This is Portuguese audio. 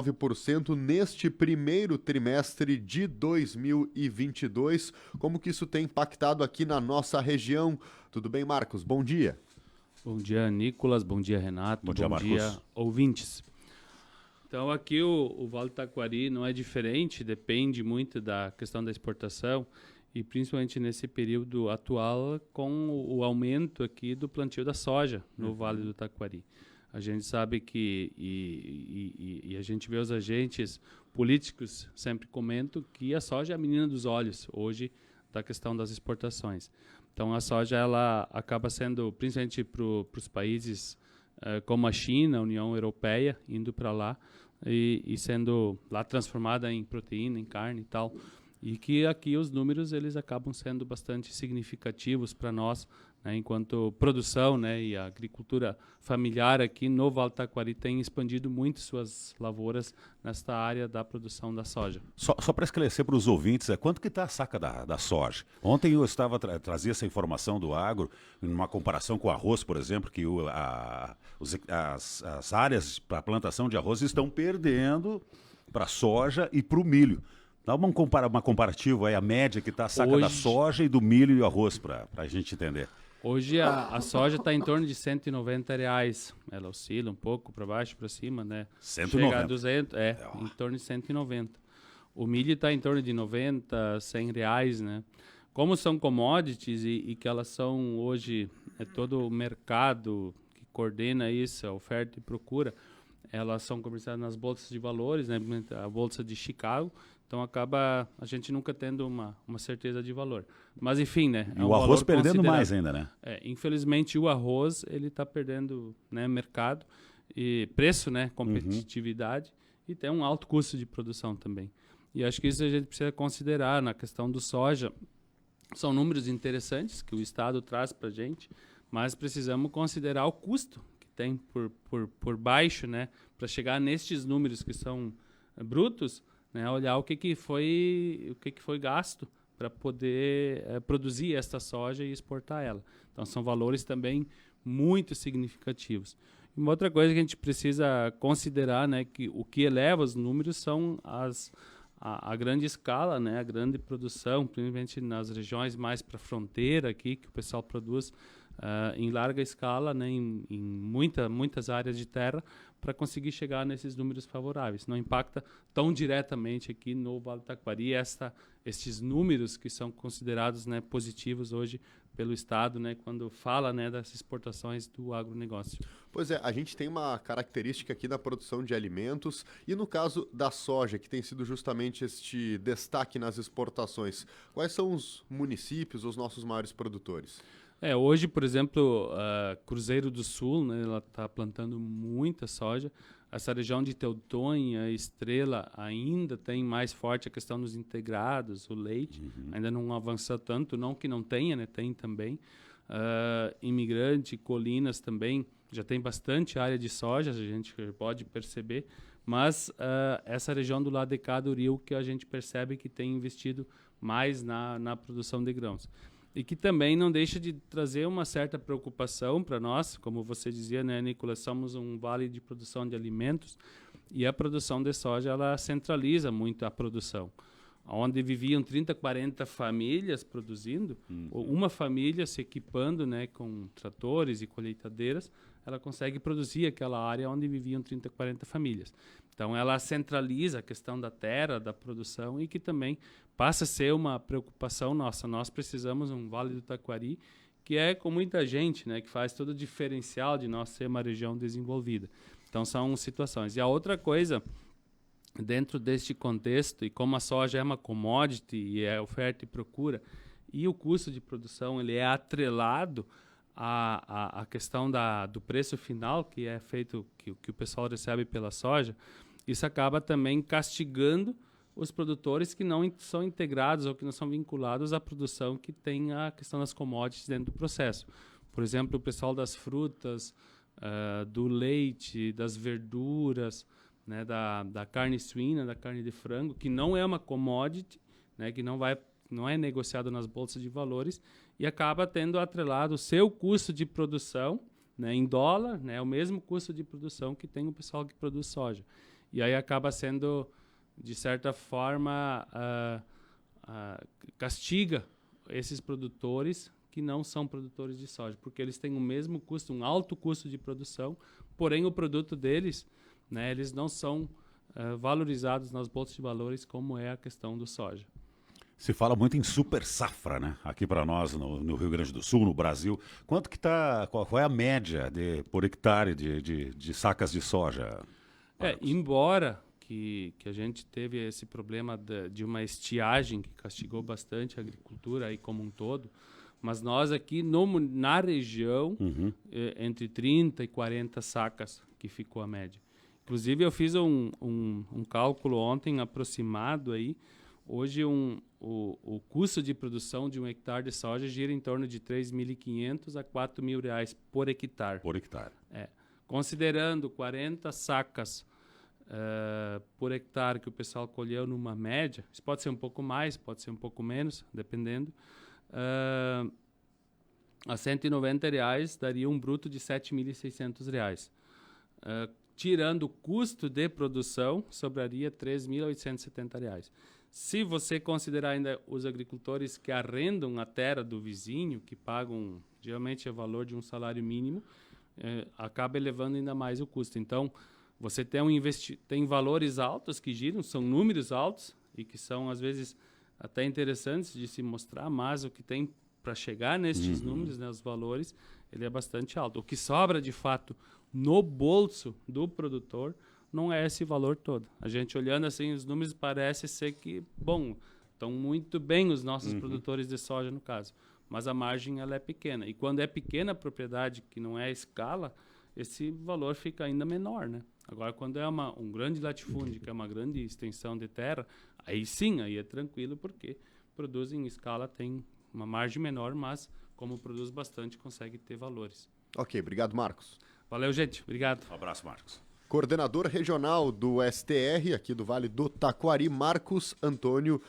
9% neste primeiro trimestre de 2022. Como que isso tem impactado aqui na nossa região? Tudo bem, Marcos? Bom dia. Bom dia, Nicolas. Bom dia, Renato. Bom dia, Marcos. Ouvintes. Então, aqui o Vale do Taquari não é diferente, depende muito da questão da exportação e principalmente nesse período atual com o aumento aqui do plantio da soja no Vale do Taquari. A gente sabe que, e a gente vê os agentes políticos sempre comentam que a soja é a menina dos olhos hoje da questão das exportações. Então, a soja ela acaba sendo, principalmente para os países como a China, a União Europeia, indo para lá e sendo lá transformada em proteína, em carne e tal. E que aqui os números eles acabam sendo bastante significativos para nós, né, enquanto produção, né, e a agricultura familiar aqui no Vale do Taquari tem expandido muito suas lavouras nesta área da produção da soja. Só para esclarecer para os ouvintes, quanto que está a saca da soja? Ontem eu estava trazia essa informação do agro, numa comparação com o arroz, por exemplo, que as áreas para plantação de arroz estão perdendo para a soja e para o milho. Dá uma comparativa aí, a média que está a saca da soja e do milho e o arroz, para a gente entender. Hoje a soja está em torno de R$ 190. Ela oscila um pouco para baixo, para cima, né? 190. Chega a 200, em torno de 190. O milho está em torno de 90, R$ 100, né? Como são commodities e que elas são hoje, todo o mercado que coordena isso, a oferta e procura, elas são comercializadas nas bolsas de valores, né? A bolsa de Chicago. Então acaba a gente nunca tendo uma certeza de valor. Mas enfim, né? E o arroz perdendo mais ainda, né? Infelizmente o arroz ele está perdendo, né, mercado e preço, né, competitividade e tem um alto custo de produção também. E acho que isso a gente precisa considerar na questão do soja. São números interessantes que o Estado traz para a gente, mas precisamos considerar o custo que tem por baixo, né, para chegar nestes números que são brutos. Né, olhar o que foi gasto para poder produzir esta soja e exportar ela. Então, são valores também muito significativos. E uma outra coisa que a gente precisa considerar, né, que o que eleva os números são a grande escala, né, a grande produção, principalmente nas regiões mais para a fronteira aqui, que o pessoal produz em larga escala, né, em muitas áreas de terra, para conseguir chegar nesses números favoráveis. Não impacta tão diretamente aqui no Vale do Taquari estes números que são considerados, né, positivos hoje pelo Estado, né, quando fala, né, das exportações do agronegócio. Pois é, a gente tem uma característica aqui da produção de alimentos e no caso da soja, que tem sido justamente este destaque nas exportações, quais são os municípios, os nossos maiores produtores? Hoje, por exemplo, Cruzeiro do Sul, né, ela está plantando muita soja. Essa região de Teutônia, Estrela, ainda tem mais forte a questão dos integrados, o leite. Ainda não avançou tanto, não que não tenha, né, tem também. Imigrante, Colinas também, já tem bastante área de soja, a gente pode perceber. Mas essa região do lado de cá do rio que a gente percebe que tem investido mais na produção de grãos. E que também não deixa de trazer uma certa preocupação para nós, como você dizia, né, Nicolas, somos um vale de produção de alimentos e a produção de soja ela centraliza muito a produção. Onde viviam 30, 40 famílias produzindo, uma família se equipando, né, com tratores e colheitadeiras, ela consegue produzir aquela área onde viviam 30, 40 famílias. Então, ela centraliza a questão da terra, da produção e que também passa a ser uma preocupação nossa. Nós precisamos de um Vale do Taquari que é com muita gente, né, que faz todo o diferencial de nós ser uma região desenvolvida. Então, são situações. E a outra coisa, dentro deste contexto, e como a soja é uma commodity e é oferta e procura, e o custo de produção ele é atrelado à questão do preço final que é feito, que o pessoal recebe pela soja, isso acaba também castigando os produtores que não são integrados ou que não são vinculados à produção que tem a questão das commodities dentro do processo. Por exemplo, o pessoal das frutas, do leite, das verduras, né, da carne suína, da carne de frango, que não é uma commodity, né, que não é negociado nas bolsas de valores e acaba tendo atrelado o seu custo de produção, né, em dólar, né, o mesmo custo de produção que tem o pessoal que produz soja. E aí acaba sendo, de certa forma, castiga esses produtores que não são produtores de soja, porque eles têm o mesmo custo, um alto custo de produção, porém o produto deles, né, eles não são valorizados nas bolsas de valores como é a questão do soja. Se fala muito em super safra, né? Aqui para nós, no Rio Grande do Sul, no Brasil. Quanto que tá, qual é a média por hectare de sacas de soja? Embora que a gente teve esse problema de uma estiagem que castigou bastante a agricultura aí como um todo, mas nós aqui na região, entre 30 e 40 sacas que ficou a média. Inclusive, eu fiz um cálculo ontem aproximado aí. Hoje, o custo de produção de um hectare de soja gira em torno de R$ 3.500 a R$ 4.000 por hectare. Por hectare. Considerando 40 sacas por hectare que o pessoal colheu numa média, isso pode ser um pouco mais, pode ser um pouco menos, dependendo, a R$ 190 daria um bruto de R$ 7.600. Tirando o custo de produção, sobraria R$ 3.870. Se você considerar ainda os agricultores que arrendam a terra do vizinho, que pagam geralmente o valor de um salário mínimo, acaba elevando ainda mais o custo. Então, você tem valores altos que giram, são números altos e que são, às vezes, até interessantes de se mostrar, mas o que tem para chegar nestes números, né, os valores, ele é bastante alto. O que sobra, de fato, no bolso do produtor não é esse valor todo. A gente olhando assim os números parece ser que, bom, estão muito bem os nossos produtores de soja no caso, mas a margem ela é pequena. E quando é pequena a propriedade, que não é a escala, esse valor fica ainda menor, né? Agora, quando é um grande latifúndio, que é uma grande extensão de terra, aí sim, aí é tranquilo, porque produz em escala, tem uma margem menor, mas como produz bastante, consegue ter valores. Ok, obrigado, Marcos. Valeu, gente. Obrigado. Um abraço, Marcos. Coordenador regional do STR, aqui do Vale do Taquari, Marcos Antônio